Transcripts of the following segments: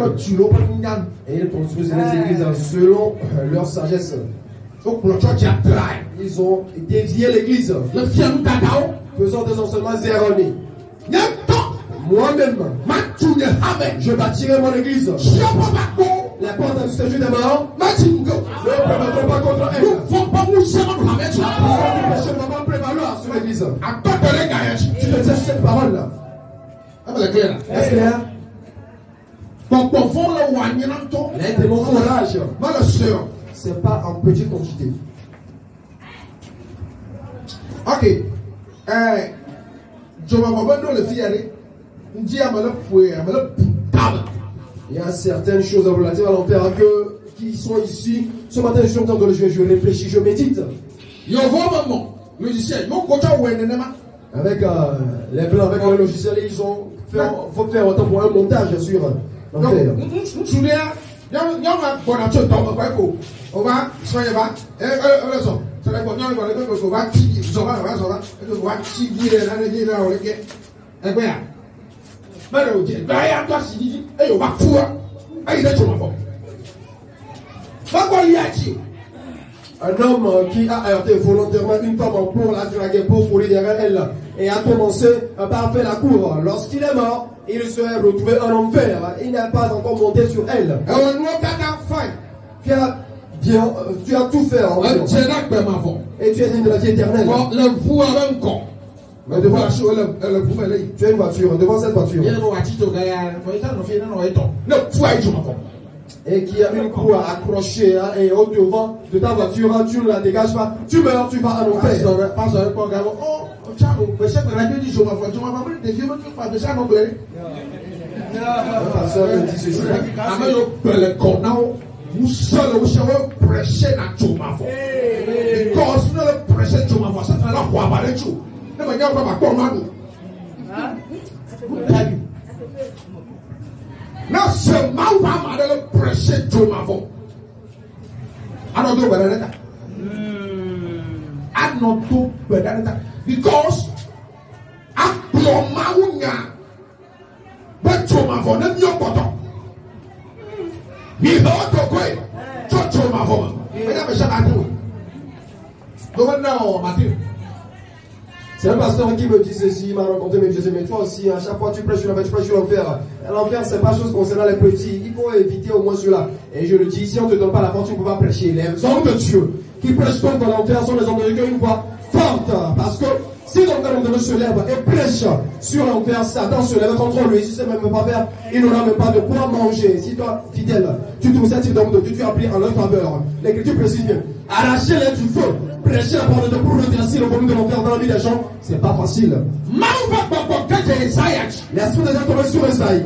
Et ils construisent les églises selon leur sagesse. Ils ont dévié l'église, faisant des enseignements erronés. Moi-même, je bâtirai mon église. La porte du séjour des morts ne permettront pas contre elle. Je ne vais pas prévaloir sur l'église. Tu te tiens cette parole-là. Est-ce clair? Les démons forage. C'est pas en petite quantité. Ok. Il y a certaines choses relatives à l'enfer qui sont ici. Ce matin, je suis en train de le jouer, je réfléchis, je médite. Avec les blancs, avec le logiciel, ils ont fait, faut faire autant pour un montage sur l'enfer. Un homme qui a heurté volontairement une femme pour la draguer, pour courir derrière elle, et a commencé par faire la cour. Lorsqu'il est mort, il se est retrouvé en enfer. Il n'est pas encore monté sur elle. Tu as tout fait en fait. Et tu es digne de la vie éternelle. Mais devant, tu as une voiture, devant cette voiture. Et qui a une croix accrochée et au devant de ta voiture, tu ne la dégages pas, tu meurs, tu vas en enfer. Pasteur me dit ceci. Now, so my mother pressure to my phone. I don't do better than that. I don't do better than that because I blow my unya. But to my phone, then your bottom. He heard the way to my phone. I never shall I do. Don't know, Matthew. C'est un pasteur qui me dit ceci, il m'a rencontré, mais je disais, mais toi aussi, à chaque fois tu prêches sur l'enfer, tu prêches sur l'enfer. L'enfer, c'est pas chose concernant les petits. Il faut éviter au moins cela. Et je le dis, si on ne te donne pas la force, tu ne peux pas prêcher. Les hommes de Dieu qui prêchent contre l'enfer sont les hommes de Dieu qui ont une voix forte. Parce que si l'homme de Dieu se lève et prêche sur l'enfer, Satan se lève contre lui. Si ce même pas faire, il n'aura même pas de quoi manger. Si toi, fidèle, tu trouves cet homme de Dieu, tu as pris en leur faveur. L'Écriture précise bien. Arrachez-les du feu. Prêcher la parole de Dieu pour redresser le volume de l'enfer dans la vie des gens, c'est pas facile. L'esprit de Dieu tombé sur Esaïe.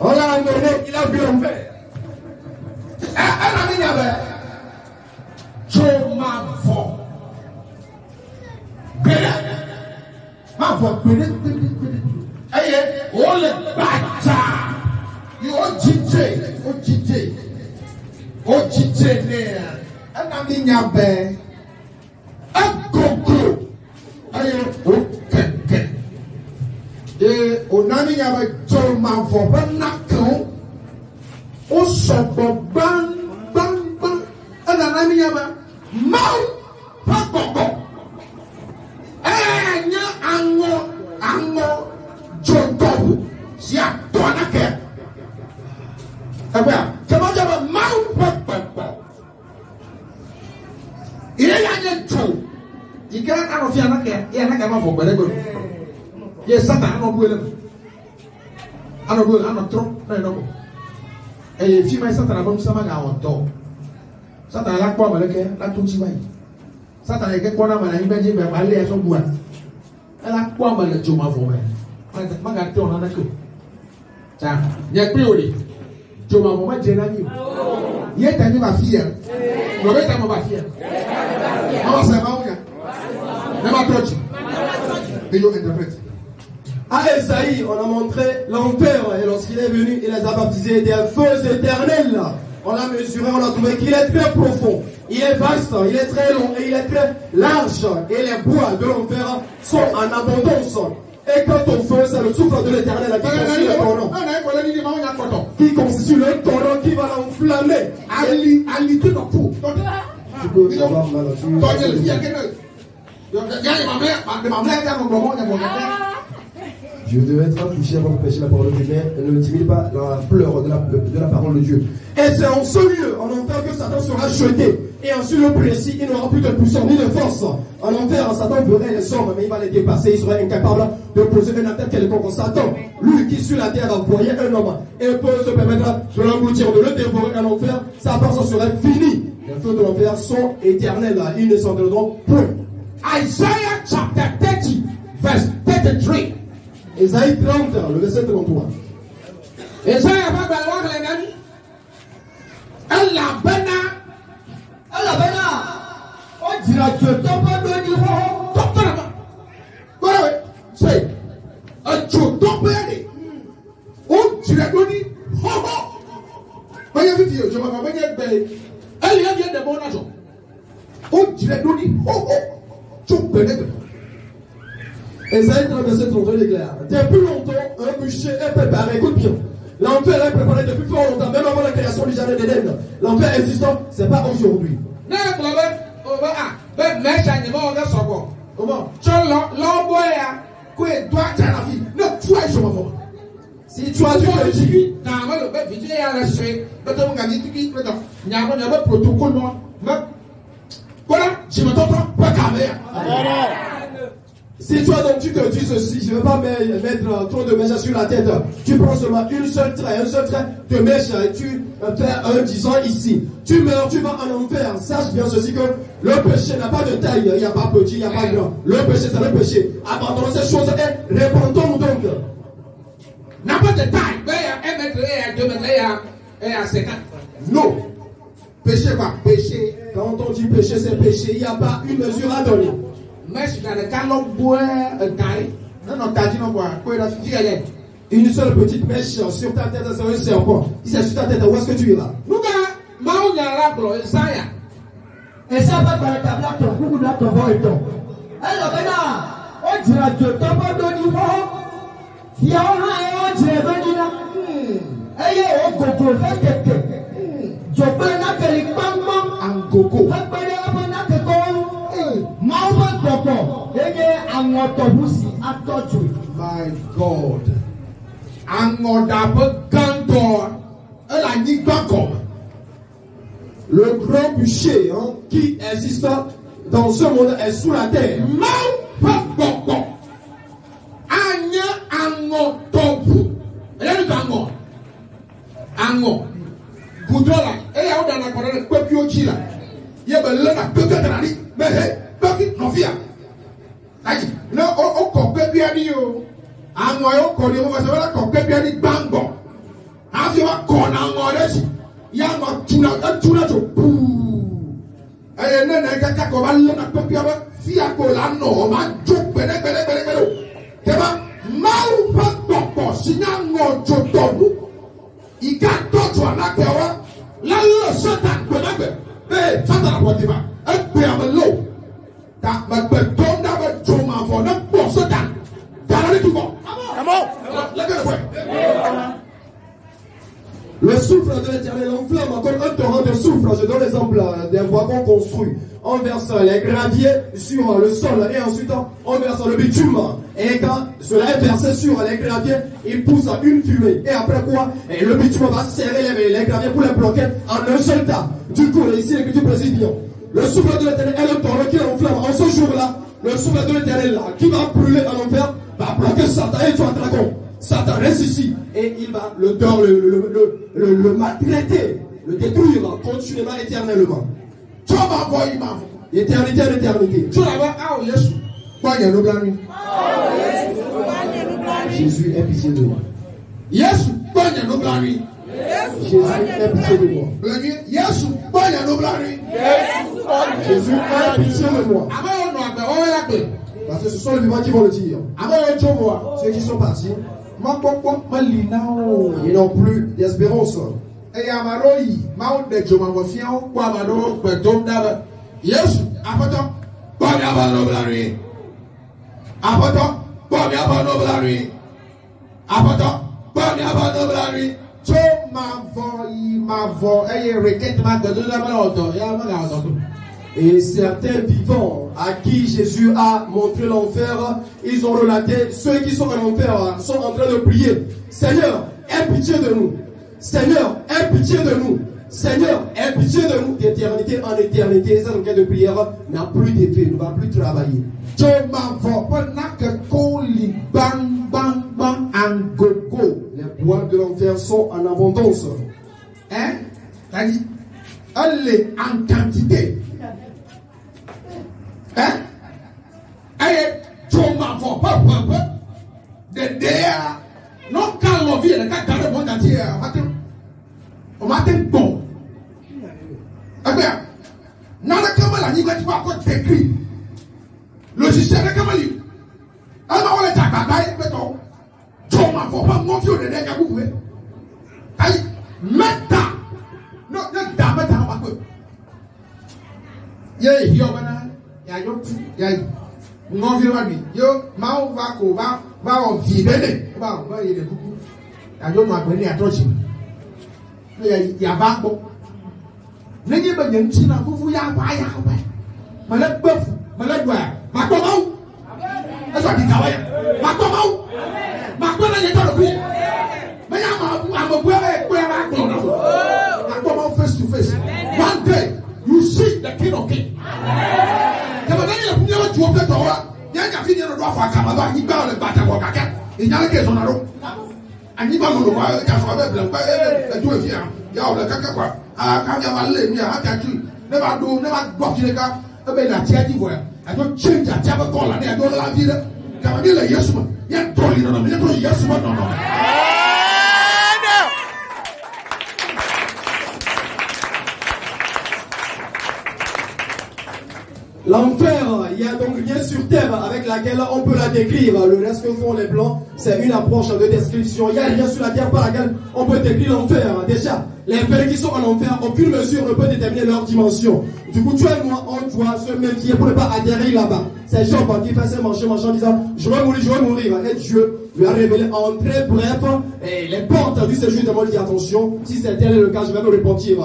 On l'a amené, il a vu l'enfer. Et si mais Satan a bon sama ga onto. Satan la kwa maleke la tunchi bai. Satan e ke kona mala imbe be male e so bua. La kwa mala joma fo me. Ma ga to na ko. Cha, nye pe ori. Joma mo ma jena ni. Ye ta ni ba fia. No be ta mo ba fia. Ma sa ba uya. Ne ma trochi. Et yo interprète. À Esaïe, on a montré l'enfer et lorsqu'il est venu, il les a baptisés des feux éternels. On l'a mesuré, on a trouvé qu'il est très profond, il est vaste, il est très long et il est très large. Et les bois de l'enfer sont en abondance. Et quant au feu, c'est le souffle de l'Éternel qui constitue le torrent. Qui constitue le torrent qui va l'enflammer. Tu peux avoir mal à Je devais être touché avant de prêcher la parole de Dieu, mais ne diminue pas la fleur de la parole de Dieu. Et c'est en ce lieu, en enfer, que Satan sera jeté. Et ensuite, le précis, il n'aura plus de puissance ni de force. En enfer, Satan verrait les hommes, mais il va les dépasser. Il serait incapable de poser une attaque quelconque. Satan, lui qui sur la terre voyait un homme et peut se permettre de l'engloutir, de le dévorer en enfer, sa force serait finie. Les feux de l'enfer sont éternels. Ils ne s'en donneront point. Isaiah chapter 30, verse 33. Ésaïe 30, le verset 33. Isaiah va balwa klenani. Allah bana. On dira que tu pas donné ho. Docteur. Ouais. C'est un choton bani. On dira donné ho ho. Voyez vidéo, je m'en vais bien. Elle y a bien de bon argent. On dira donné ho ho. Tu peux Ésaïe 30, verset 33 déclare: depuis longtemps, un bûcher est préparé. Écoute bien. L'enfer est préparé depuis fort longtemps, même avant la création du jardin d'Éden. L'enfer existant, c'est pas aujourd'hui. Si tu as du petit, si toi donc tu te dis ceci, je ne vais pas mettre trop de mèches sur la tête. Tu prends seulement un seul trait de mèche et tu fais un disant ici. Tu meurs, tu vas en enfer. Sache bien ceci que le péché n'a pas de taille. Il n'y a pas petit, il n'y a pas grand. Le péché, c'est le péché. Abandonnons ces choses et répandons donc. N'a pas de taille. Un mètre et 2 mètres et à 50. Non. Péché quoi? Péché. Quand on dit péché, c'est péché. Il n'y a pas une mesure à donner. Une seule petite mèche sur ta tête, c'est un serpent. Si c'est sur ta tête, où est-ce que tu iras? Et ça va dans la table, ton coucou, ton vent et ton. Alors maintenant, on dira que tu pas donné ho. Si on dira donné là. Aïe, on gogo, fait que. Je peux n'a que les mamans en gogo. My God. Le grand bûcher qui existe dans ce monde est sous la terre. No, o baby ani yo. Amo yo ko ni mo fa se wala ko baby ani bangbo. Afi wa ko na ngo resi. Ya ma tuna to pu. Aye na ka ko ba le na baby aba fi ako la no ma jo bele. Te ba mau pa popo sinya ngo jo to. Ika to to na ke wa. La lo satan ko na be. Satan ko ti ba. E pe am lo. That but don't have a trauma for the boss of that. Come on. Look at the way. Le souffle de l'Éternel enflamme comme un torrent de souffle. Je donne l'exemple des wagons construits. On verse les graviers sur le sol et ensuite on verse le bitume. Et quand cela est versé sur les graviers, il pousse une fumée. Et après quoi, le bitume va serrer les graviers pour les bloquer en un seul tas. Du coup, ici, l'écriture précise bien. Le souffle de l'Éternel est le torrent qui enflamme. En ce jour-là, le souffle de l'Éternel qui va brûler en enfer va bloquer Satan et tu as dragon. Satan reste ici et il va le maltraiter, le détruire continuellement éternellement. Tu vas voir Éternité en éternité. Tu vas voir ah Jésus. Quoi il y a le blanc. Jésus est pitié de moi. Jésus, quoi il y a le blanc. Jésus est pitié de moi. Jésus, quoi il y a le blanc. Jésus est pitié de moi. Parce que ce sont les vivants qui vont le dire. Ceux qui sont partis, ils n'ont plus d'espérance. Bon, il y a pas de blari. Apportant. Bon, il y a pas de blari. So mavo eye requête ma de la malauto ya malauto. Et certains vivants à qui Jésus a montré l'enfer, ils ont relaté, ceux qui sont en enfer sont en train de prier. Seigneur, aie pitié de nous. Seigneur, aie pitié de nous. Seigneur, aie pitié de nous. D'éternité en éternité, cette requête de prière n'a plus d'effet, ne va plus travailler. So mavo pas que koli bang bang bang angogo. Les bois de l'enfer sont en abondance. Hein? C'est-à-dire, elle est en quantité. Hein? Elle est choma for papa. De there, non calme vie, le cas de bon quartier, au matin bon. Eh bien, nana comme la nique tu vas encore décrit. Logiciel comme lui. Elle m'a envoyé ta bagaille, béton. Choma for pas mon vieux de nègre vous pouvez. Aïe, meta. Non, ne dame ta ma peu. Yé, yo bana. Ya yo tu, ya non vieux ma vie. Yo, ma on va ko va on vide ne. Ba y de coucou. Ya yo ma beni atochi. Ya ba bo. Nenye ba nyen chi na fufu ya ba. Mala bof, mala dwa. Ma ko mau. Asa di kawaya. Ma ko mau. Ma ko na ye to bi. Mais I'm a face to face. One day, you see the King of Kings. L'enfer, il y a donc rien sur terre avec laquelle on peut la décrire. Le reste que font les blancs, c'est une approche de description. Il y a rien sur la terre par laquelle on peut décrire l'enfer. Déjà, les pères qui sont en enfer, aucune mesure ne peut déterminer leur dimension. Du coup, tu et moi, on doit se méfier pour ne pas atterrir là-bas. C'est Job qui fait ses manches en disant, je vais mourir. Et Dieu lui a révélé en très bref les portes du séjour de mort. Il dit, attention, si c'est tel le cas, je vais me repentir.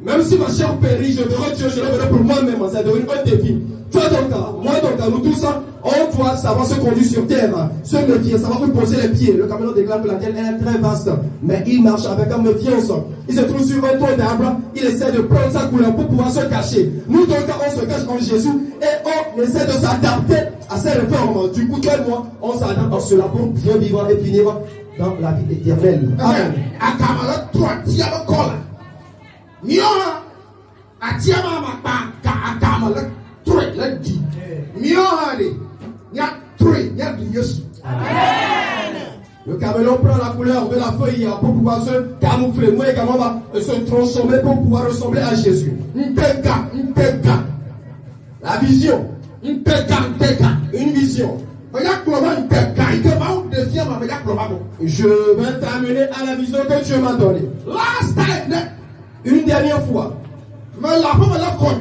Même si ma chair périt, je verrai Dieu, je le verrai pour moi-même. Ça devient un défi. Toi donc, moi donc, nous tous, on doit savoir se conduire sur terre, se méfier, savoir où poser les pieds. Le Cameroun déclare que la terre est très vaste, mais il marche avec méfiance. Il se trouve sur un tronc d'arbre, il essaie de prendre sa couleur pour pouvoir se cacher. Nous donc, on se cache en Jésus et on essaie de s'adapter à ces réformes. Du coup, toi et moi, on s'adapte à cela pour bien vivre et finir dans la vie éternelle. Amen. Mioha atiama makpa ka akama la tre la di mioha de nya tre nya di Yesu. Le caméléon prend la couleur de la feuille pour pouvoir se camoufler. Moi également va se transformer pour pouvoir ressembler à Jésus. Ntega. La vision. Ntega. Une vision. Je vais t'amener à la vision que Dieu m'a donnée. Last time, une dernière fois. Mais la femme là quand